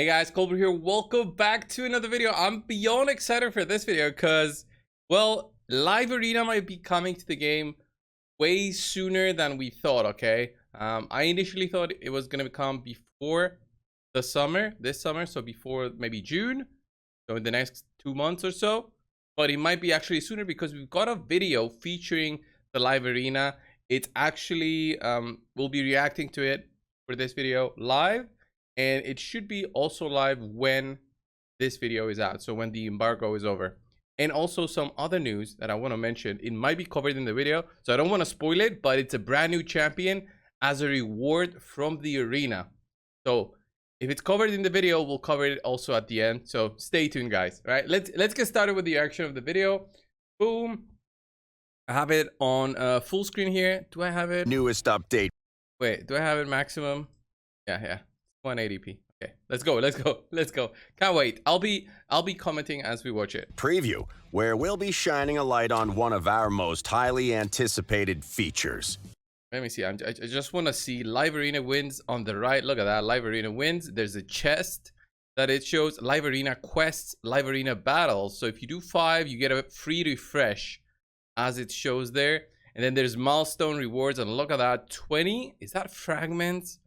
Hey guys, coldbrew here. Welcome back to another video. I'm beyond excited for this video because, well, live arena might be coming to the game way sooner than we thought. Okay, I initially thought it was gonna come before the summer, this summer, so before maybe June, so in the next 2 months or so. But it might be actually sooner because we've got a video featuring the live arena. It's actually we'll be reacting to it for this video live. And it should be also live when this video is out, so when the embargo is over. And also some other news that I want to mention. It might be covered in the video, so I don't want to spoil it, but it's a brand new champion as a reward from the arena. So if it's covered in the video, we'll cover it also at the end. So stay tuned, guys. All right, let's get started with the action of the video. Boom. I have it on full screen here. Do I have it? Newest update. Wait, do I have it maximum? Yeah. 180p. Okay, let's go. Can't wait. I'll be commenting as we watch it. Preview, where we'll be shining a light on one of our most highly anticipated features. Let me see. I just want to see live arena wins on the right. Look at that. Live arena wins. There's a chest that it shows live arena quests, live arena battles. So if you do 5, you get a free refresh as it shows there. And then there's milestone rewards, and look at that. 20. Is that fragments?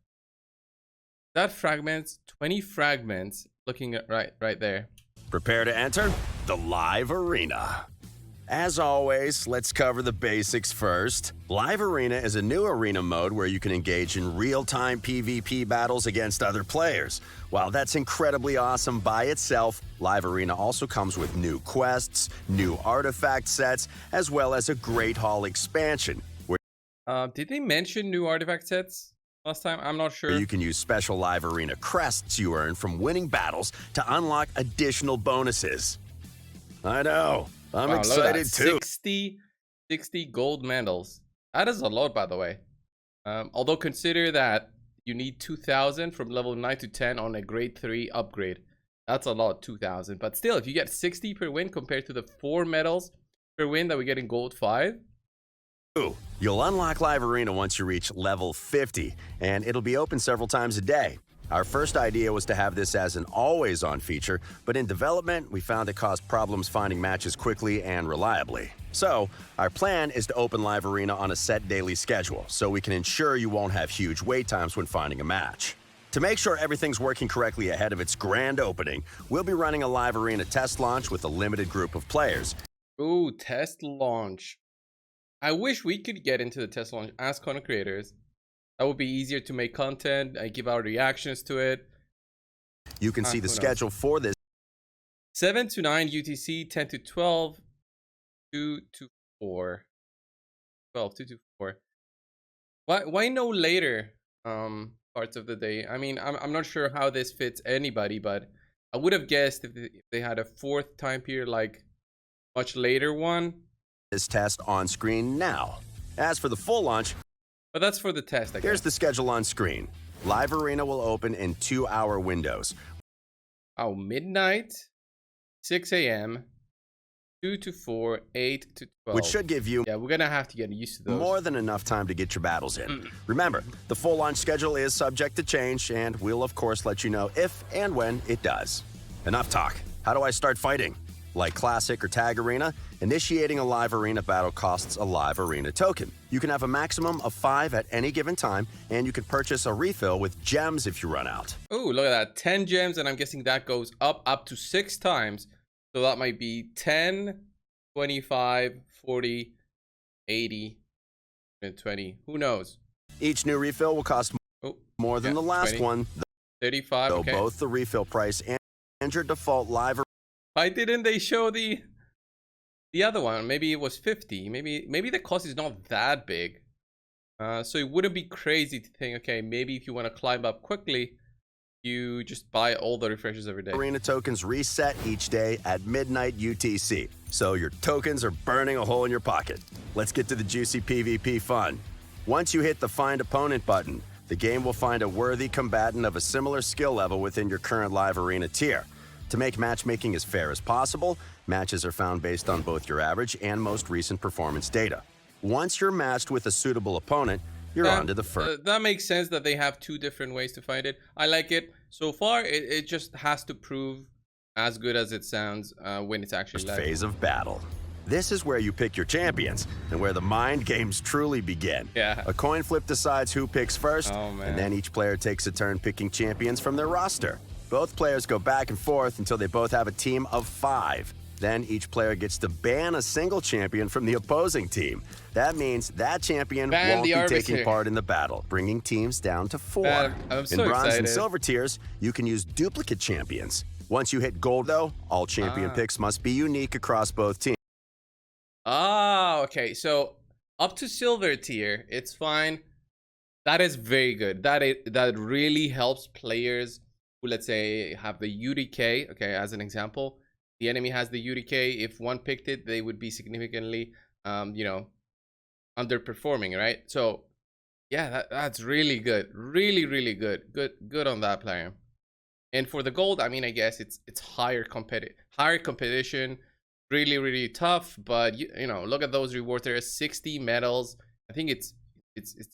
That fragments, 20 fragments, looking at right there. Prepare to enter the live arena. As always, let's cover the basics first. Live Arena is a new arena mode where you can engage in real-time PvP battles against other players. While that's incredibly awesome by itself, Live Arena also comes with new quests, new artifact sets, as well as a Great Hall expansion. Did they mention new artifact sets last time? I'm not sure. You can use special Live Arena crests you earn from winning battles to unlock additional bonuses. I know. I'm excited too. 60 gold medals. That is a lot, by the way. Although consider that you need 2,000 from level 9 to 10 on a grade 3 upgrade. That's a lot, 2,000. But still, if you get 60 per win compared to the 4 medals per win that we get in gold 5. You'll unlock Live Arena once you reach level 50, and it'll be open several times a day. Our first idea was to have this as an always-on feature, but in development, we found it caused problems finding matches quickly and reliably. So, our plan is to open Live Arena on a set daily schedule, so we can ensure you won't have huge wait times when finding a match. To make sure everything's working correctly ahead of its grand opening, we'll be running a Live Arena test launch with a limited group of players. Ooh, test launch. I wish we could get into the test launch as content creators. That would be easier to make content and give our reactions to it. You can see the schedule for this. 7 to 9 UTC, 10 to 12, 2 to 4. 2 to 4. Why no later parts of the day? I mean, I'm not sure how this fits anybody, but I would have guessed if they had a 4th time period, like much later one. This test on screen now. As for the full launch, but that's for the test, I guess. Here's the schedule on screen. Live Arena will open in 2-hour windows. Oh, midnight, 6 a.m., 2 to 4, 8 to 12. Which should give you we're gonna have to get used to those. More than enough time to get your battles in. Remember, the full launch schedule is subject to change, and we'll of course let you know if and when it does. Enough talk. How do I start fighting? Like Classic or Tag Arena, initiating a Live Arena battle costs a Live Arena token. You can have a maximum of 5 at any given time, and you can purchase a refill with gems if you run out. Oh, look at that. 10 gems, and I'm guessing that goes up to 6 times. So that might be 10, 25, 40, 80, and 20. Who knows? Each new refill will cost more than the last 20, one. 35, though okay. Both the refill price and your default Live Arena. Why didn't they show the other one? Maybe it was 50. Maybe the cost is not that big. So it wouldn't be crazy to think, okay, maybe if you want to climb up quickly, you just buy all the refreshes every day. Arena tokens reset each day at midnight UTC. So your tokens are burning a hole in your pocket. Let's get to the juicy PvP fun. Once you hit the Find Opponent button, the game will find a worthy combatant of a similar skill level within your current Live Arena tier. To make matchmaking as fair as possible, matches are found based on both your average and most recent performance data. Once you're matched with a suitable opponent, you're on to the first. That makes sense that they have 2 different ways to find it. I like it. so far it just has to prove as good as it sounds when it's actually First live. phase of battle. This is where you pick your champions and where the mind games truly begin. Yeah. A coin flip decides who picks first, Oh, man. and then each player takes a turn picking champions from their roster. Both players go back and forth until they both have a team of 5. Then each player gets to ban a single champion from the opposing team. That means that champion Ban won't the be arbiter. taking part in the battle, bringing teams down to 4. I'm so in bronze and excited. silver tiers, you can use duplicate champions. Once you hit gold, though, all champion picks must be unique across both teams. Ah, okay. So up to silver tier, it's fine. That is very good. That really helps players who, let's say, have the UDK. Okay, as an example, the enemy has the UDK. If one picked it, they would be significantly, underperforming, right? So, yeah, that's really good. Really good. Good on that player. And for the gold, I mean, I guess it's higher competition. Really tough, but you know, look at those rewards. There are 60 medals. I think it's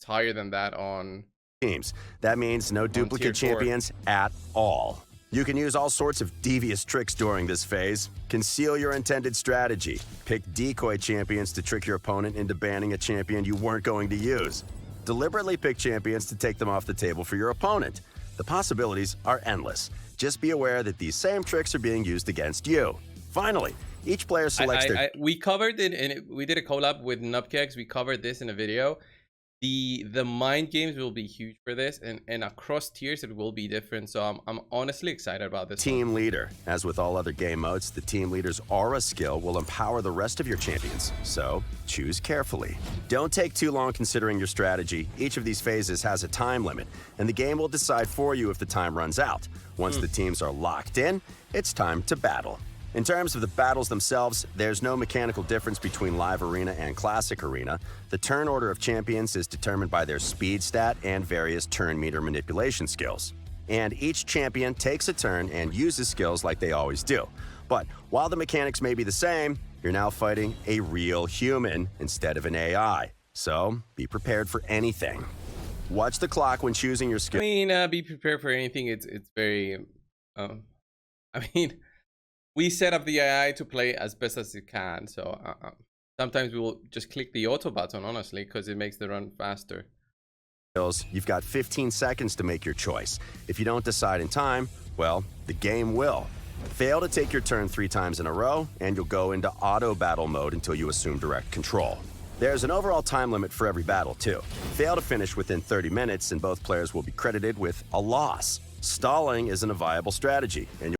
higher than that on Teams. That means no duplicate tier 4. champions at all. You can use all sorts of devious tricks during this phase. Conceal your intended strategy. Pick decoy champions to trick your opponent into banning a champion you weren't going to use. Deliberately pick champions to take them off the table for your opponent. The possibilities are endless. Just be aware that these same tricks are being used against you. Finally, each player selects we covered it, and we did a collab with Nubkegs. We covered this in a video. The mind games will be huge for this, and across tiers it will be different. So I'm honestly excited about this team leader. As with all other game modes, the team leader's aura skill will empower the rest of your champions. So choose carefully. Don't take too long considering your strategy. Each of these phases has a time limit, and the game will decide for you if the time runs out. Once the teams are locked in, it's time to battle. In terms of the battles themselves, there's no mechanical difference between Live Arena and Classic Arena. The turn order of champions is determined by their speed stat and various turn meter manipulation skills. And each champion takes a turn and uses skills like they always do. But while the mechanics may be the same, you're now fighting a real human instead of an AI. So be prepared for anything. Watch the clock when choosing your skill. I mean, be prepared for anything. It's very, I mean, we set up the AI to play as best as it can. So sometimes we will just click the auto button, honestly, because it makes the run faster. You've got 15 seconds to make your choice. If you don't decide in time, well, the game will. Fail to take your turn 3 times in a row, and you'll go into auto battle mode until you assume direct control. There's an overall time limit for every battle, too. Fail to finish within 30 minutes, and both players will be credited with a loss. Stalling isn't a viable strategy, and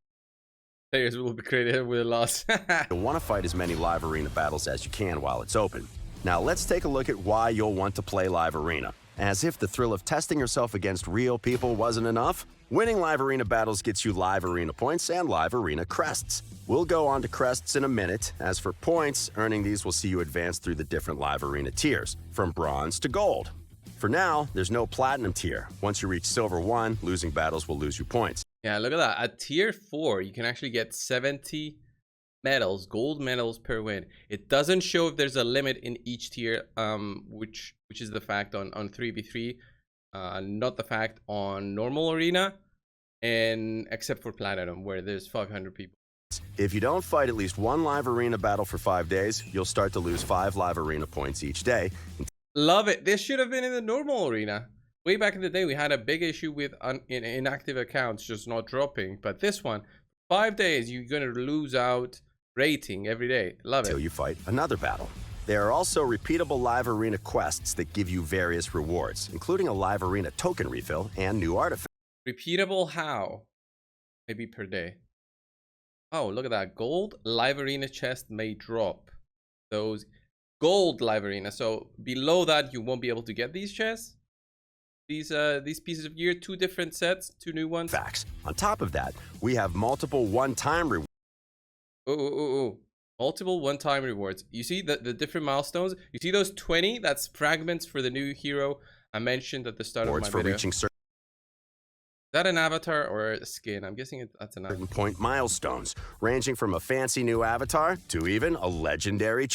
Players will be created with a loss. you'll want to fight as many Live Arena battles as you can while it's open. Now let's take a look at why you'll want to play Live Arena. As if the thrill of testing yourself against real people wasn't enough, winning Live Arena battles gets you Live Arena points and Live Arena crests. We'll go on to crests in a minute. As for points, earning these will see you advance through the different Live Arena tiers, from bronze to gold. For now, there's no platinum tier. Once you reach silver 1, losing battles will lose you points. Yeah, look at that. At tier 4, you can actually get 70 medals, gold medals per win. It doesn't show if there's a limit in each tier, which is the fact on 3v3, not the fact on normal arena, and except for platinum, where there's 500 people. If you don't fight at least 1 Live Arena battle for 5 days, you'll start to lose 5 Live Arena points each day. Love it. This should have been in the normal arena. Way back in the day, we had a big issue with inactive accounts just not dropping. But this one, 5 days, you're going to lose out rating every day. Love it. Until you fight another battle. There are also repeatable Live Arena quests that give you various rewards, including a Live Arena token refill and new artifacts. Repeatable how? Maybe per day. Oh, look at that. Gold Live Arena chest may drop. Those gold Live Arena. So below that, you won't be able to get these chests. These pieces of gear, 2 different sets, 2 new ones. Facts. On top of that, we have multiple one-time rewards. Multiple one-time rewards. You see the different milestones? You see those 20? That's fragments for the new hero I mentioned at the start of my For video. reaching Is that an avatar or a skin? I'm guessing that's an avatar. certain point milestones, ranging from a fancy new avatar to even a legendary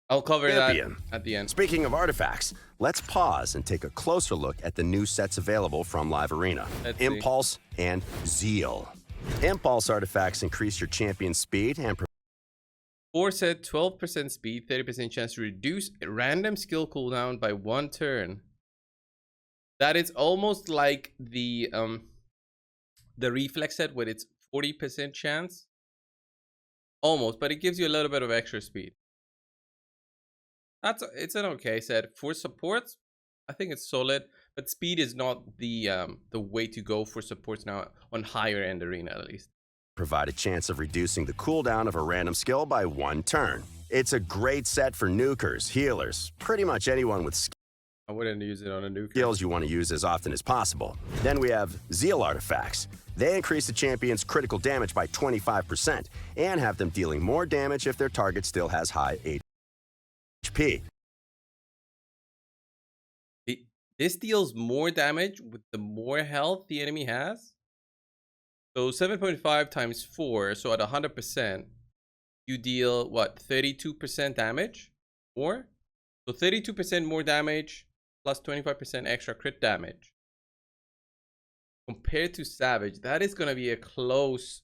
I'll cover champion. that at the end. Speaking of artifacts, let's pause and take a closer look at the new sets available from Live Arena. Let's see. Impulse and Zeal. Impulse artifacts increase your champion's speed and 4 set, 12% speed, 30% chance to reduce random skill cooldown by 1 turn. That is almost like the reflex set with its 40% chance. Almost, but it gives you a little bit of extra speed. It's an okay set. For supports, I think it's solid, but speed is not the way to go for supports now on higher end arena at least. provide a chance of reducing the cooldown of a random skill by 1 turn. It's a great set for nukers, healers, pretty much anyone with I wouldn't use it on a nuke. skills you want to use as often as possible. Then we have Zeal artifacts. They increase the champion's critical damage by 25% and have them dealing more damage if their target still has high HP. This deals more damage with the more health the enemy has. So 7.5 times 4, so at 100%, you deal, what, 32% damage? More? So 32% more damage, plus 25% extra crit damage. Compared to Savage, that is going to be a close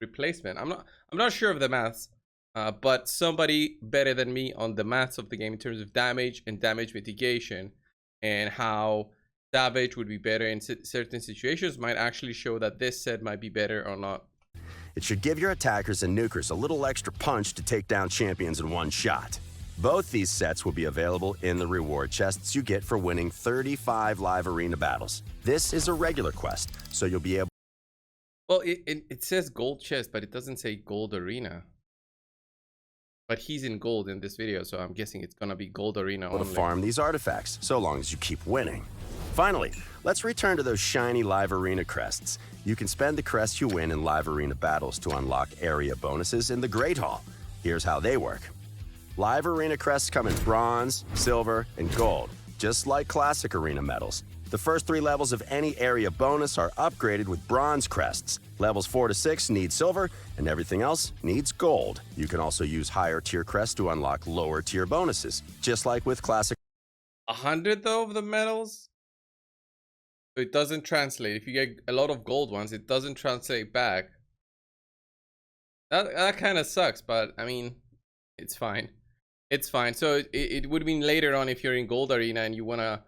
replacement. I'm not sure of the maths, but somebody better than me on the maths of the game in terms of damage and damage mitigation and how Savage would be better in certain situations might actually show that this set might be better or not. It should give your attackers and nukers a little extra punch to take down champions in one shot. Both these sets will be available in the reward chests you get for winning 35 live arena battles. This is a regular quest, so you'll be able... Well, it says gold chest, but it doesn't say gold arena. But he's in gold in this video, so I'm guessing it's gonna be gold arena only. to farm these artifacts, so long as you keep winning. Finally, let's return to those shiny live arena crests. You can spend the crests you win in live arena battles to unlock area bonuses in the Great Hall. Here's how they work. Live arena crests come in bronze, silver, and gold, just like classic arena medals. The first 3 levels of any area bonus are upgraded with bronze crests. Levels 4 to 6 need silver, and everything else needs gold. You can also use higher tier crests to unlock lower tier bonuses, just like with classic. 100 though of the medals, so it doesn't translate. If you get a lot of gold ones, it doesn't translate back. That kind of sucks, but I mean, it's fine. It's fine. So it would mean later on, if you're in gold arena and you want to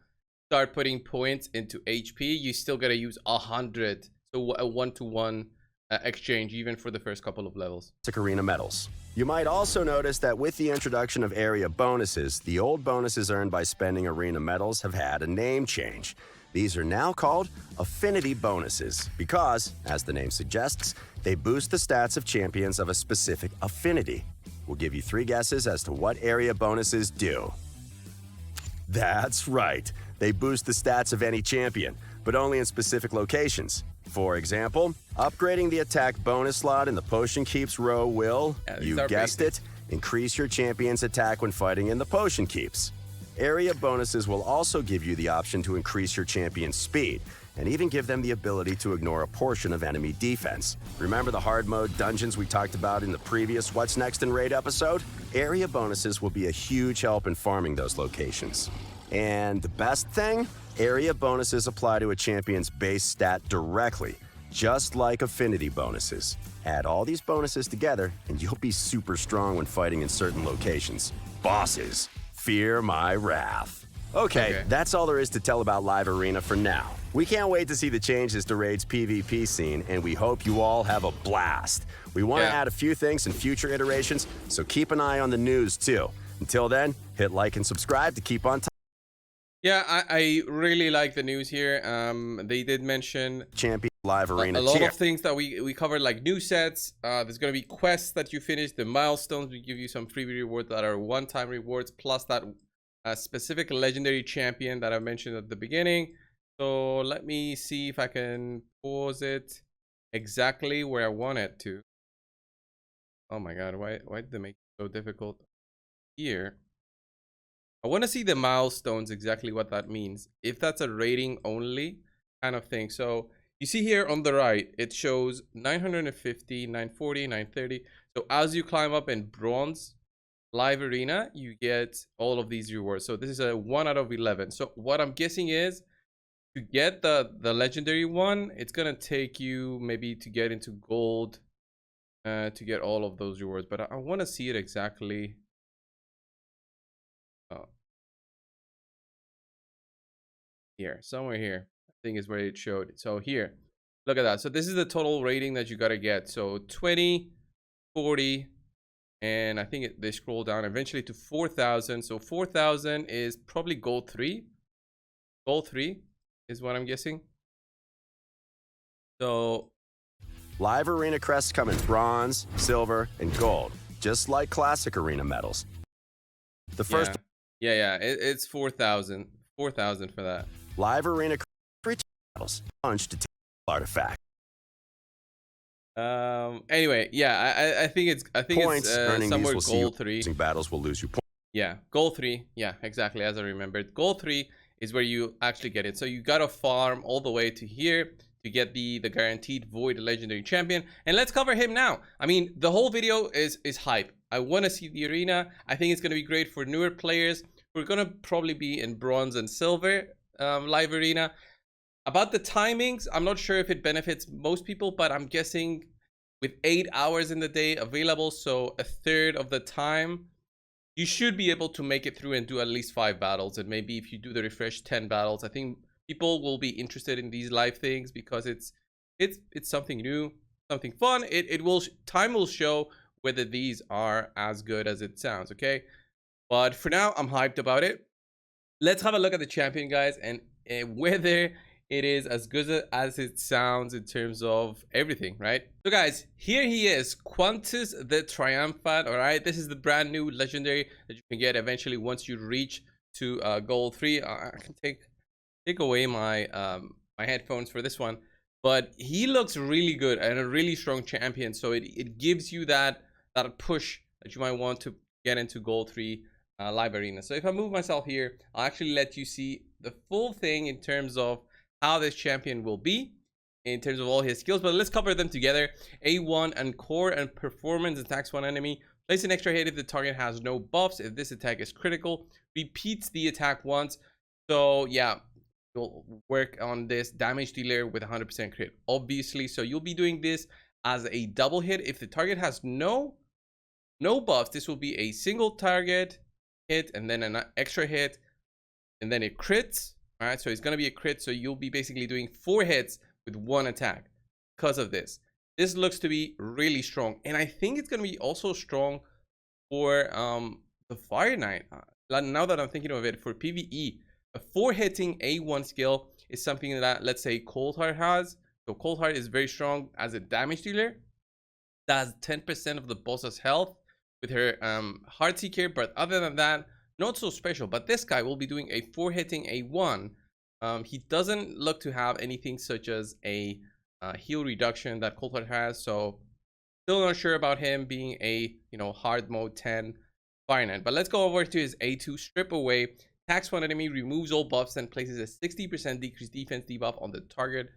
start putting points into HP, you still gotta use 100. So a 1-to-1 exchange, even for the first couple of levels. Arena medals. You might also notice that with the introduction of area bonuses, the old bonuses earned by spending arena medals have had a name change. These are now called affinity bonuses because, as the name suggests, they boost the stats of champions of a specific affinity. We'll give you 3 guesses as to what area bonuses do. That's right. They boost the stats of any champion, but only in specific locations. For example, upgrading the attack bonus slot in the Potion Keeps row will, you guessed it, increase your champion's attack when fighting in the Potion Keeps. Area bonuses will also give you the option to increase your champion's speed, and even give them the ability to ignore a portion of enemy defense. Remember the hard mode dungeons we talked about in the previous What's Next in Raid episode? Area bonuses will be a huge help in farming those locations. And the best thing? Area bonuses apply to a champion's base stat directly, just like affinity bonuses. Add all these bonuses together, and you'll be super strong when fighting in certain locations. Bosses, fear my wrath. Okay, that's all there is to tell about Live Arena for now. We can't wait to see the changes to Raid's PvP scene, and we hope you all have a blast. We want to add a few things in future iterations, so keep an eye on the news too. Until then, hit like and subscribe to keep on top. Yeah, I really like the news here. They did mention Champion Live Arena a lot tier. of things that we covered, like new sets. There's gonna be quests that you finish, the milestones. We give you some free rewards that are one-time rewards, plus that specific legendary champion that I mentioned at the beginning. So let me see if I can pause it exactly where I want it to. Oh my god, why did they make it so difficult here? I want to see the milestones, exactly what that means. If that's a rating only kind of thing. So you see here on the right, it shows 950, 940, 930. So as you climb up in bronze, live arena, you get all of these rewards. So this is a 1 out of 11. So what I'm guessing is to get the legendary one, it's gonna take you maybe to get into gold to get all of those rewards. But I want to see it exactly. Oh, here, somewhere here, I think is where it showed. So here, look at that. So this is the total rating that you gotta get. So 20, 40, and I think they scroll down eventually to 4,000. So 4,000 is probably gold 3. Gold 3 is what I'm guessing. So Live arena crests come in bronze, silver, and gold, just like classic arena medals. The first it's 4,000. 4,000 for that. live arena free medals punched to artifact. Anyway, I think it's Points earning somewhere these will gold see 3. losing battles will lose you points. Yeah, goal 3. Yeah, exactly as I remembered. Goal 3 is where you actually get it. So you gotta farm all the way to here to get the guaranteed void legendary champion. And let's cover him now. I mean, the whole video is hype. I want to see the arena. I think it's gonna be great for newer players. We're gonna probably be in bronze and silver live arena. About the timings, I'm not sure if it benefits most people, but I'm guessing with 8 hours in the day available, so a third of the time, you should be able to make it through and do at least 5 battles. And maybe if you do the refresh, 10 battles. I think people will be interested in these live things because it's something new, something fun. Time will show whether these are as good as it sounds. Okay, but for now, I'm hyped about it. Let's have a look at the champion, guys, and whether it is as good as it sounds in terms of everything, right? So guys, here he is, Qantas the Triumphant. All right, this is the brand new legendary that you can get eventually once you reach to gold 3. I can take away my my headphones for this one, but he looks really good and a really strong champion. So it gives you that push that you might want to get into gold 3 live arena. So if I move myself here, I'll actually let you see the full thing in terms of how this champion will be in terms of all his skills. But let's cover them together. A1 and core and performance attacks one enemy. Place an extra hit if the target has no buffs. If this attack is critical, repeats the attack once. So yeah, you'll work on this damage dealer with 100% crit, obviously. So you'll be doing this as a double hit. If the target has no buffs, this will be a single target hit and then an extra hit and then it crits. All right, so it's going to be a crit. So you'll be basically doing 4 hits with 1 attack because of this. This looks to be really strong. And I think it's going to be also strong for the Fire Knight. Now that I'm thinking of it, for PvE, a 4-hitting A1 skill is something that, let's say, Cold Heart has. So Cold Heart is very strong as a damage dealer. Does 10% of the boss's health with her Heart Seeker. But other than that, not so special. But this guy will be doing a 4-hitting A1. He doesn't look to have anything such as a heal reduction that Cold Heart has. So still not sure about him being a hard mode 10 Fire Knight. But let's go over to his A2. Strip away. Attacks one enemy, removes all buffs, and places a 60% decreased defense debuff on the target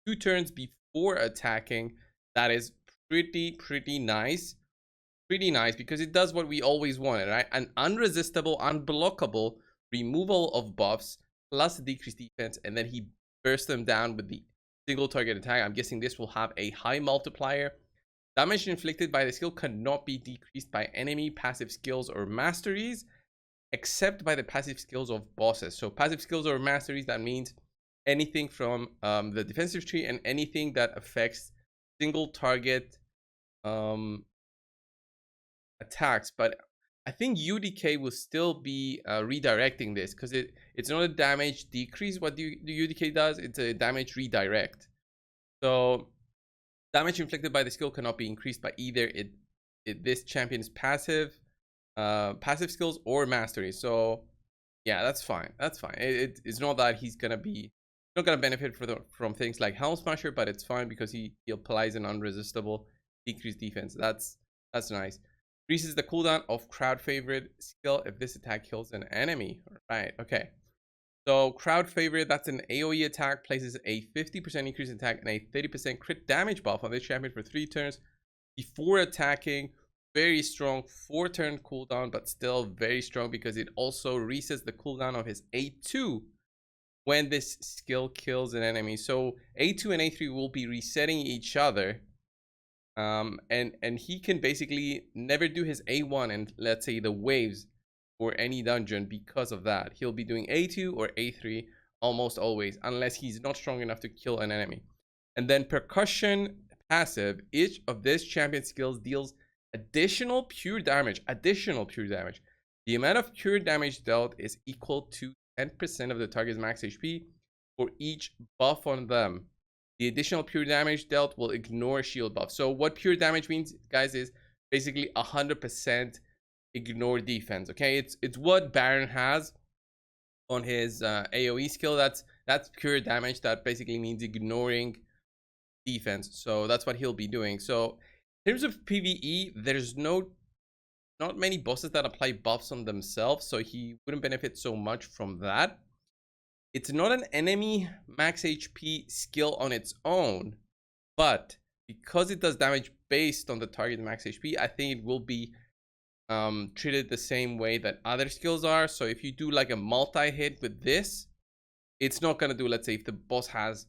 2 turns before attacking. That is pretty nice. Pretty nice because it does what we always wanted, right? An unresistible, unblockable removal of buffs plus decreased defense, and then he bursts them down with the single target attack. I'm guessing this will have a high multiplier. Damage inflicted by the skill cannot be decreased by enemy passive skills or masteries, except by the passive skills of bosses. So passive skills or masteries, that means anything from the defensive tree and anything that affects single target attacks. But I think UDK will still be redirecting this because it's not a damage decrease. What the UDK does, it's a damage redirect. So damage inflicted by the skill cannot be increased by either this champion's passive skills or mastery. So yeah, that's fine. It's not that he's gonna be not gonna benefit from things like Helm Smasher, but it's fine because he applies an unresistible decreased defense. That's nice. Increases the cooldown of crowd favorite skill if this attack kills an enemy. Right, okay. So crowd favorite, that's an AoE attack, places a 50% increase in attack and a 30% crit damage buff on this champion for 3 turns before attacking very strong 4-turn cooldown, but still very strong because it also resets the cooldown of his A2 when this skill kills an enemy. So A2 and A3 will be resetting each other. And he can basically never do his A1 and let's say the waves or any dungeon because of that. He'll be doing A2 or A3 almost always, unless he's not strong enough to kill an enemy. And then percussion passive, each of this champion skills deals additional pure damage. The amount of pure damage dealt is equal to 10% of the target's max HP for each buff on them. The additional pure damage dealt will ignore shield buff. So what pure damage means, guys, is basically 100% ignore defense. Okay, it's what Baron has on his AoE skill. That's pure damage. That basically means ignoring defense. So that's what he'll be doing. So in terms of PvE, there's not many bosses that apply buffs on themselves, so he wouldn't benefit so much from that. It's not an enemy max HP skill on its own, but because it does damage based on the target max HP, I think it will be treated the same way that other skills are. So if you do like a multi-hit with this, it's not going to do, let's say if the boss has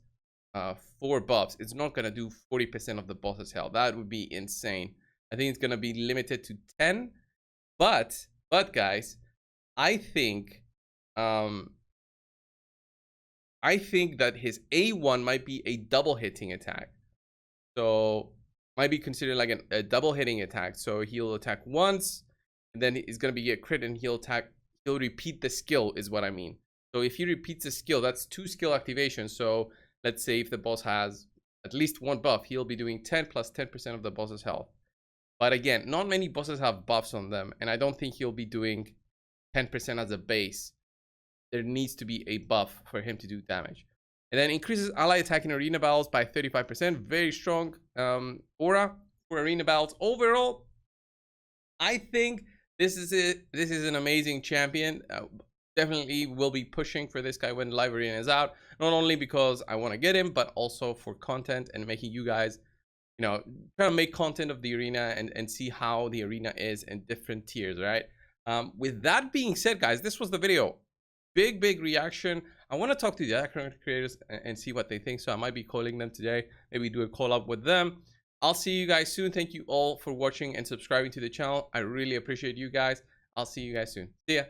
4 buffs, it's not going to do 40% of the boss's health. That would be insane. I think it's going to be limited to 10. But guys, I think that his A1 might be a double hitting attack. So might be considered like a double hitting attack. So he'll attack once, and then it's going to be a crit, and he'll repeat the skill is what I mean. So if he repeats the skill, that's 2 skill activations. So let's say if the boss has at least 1 buff, he'll be doing 10 plus 10% of the boss's health. But again, not many bosses have buffs on them, and I don't think he'll be doing 10% as a base. There needs to be a buff for him to do damage. And then increases ally attack in arena battles by 35%. Very strong aura for arena battles. Overall, I think this is it. This is an amazing champion. Definitely will be pushing for this guy when live arena is out. Not only because I want to get him, but also for content and making you guys, you know, trying to make content of the arena and see how the arena is in different tiers, right? With that being said, guys, this was the video. Big reaction. I want to talk to the other content creators and see what they think. So I might be calling them today. Maybe do a call up with them. I'll see you guys soon. Thank you all for watching and subscribing to the channel. I really appreciate you guys. I'll see you guys soon. See ya.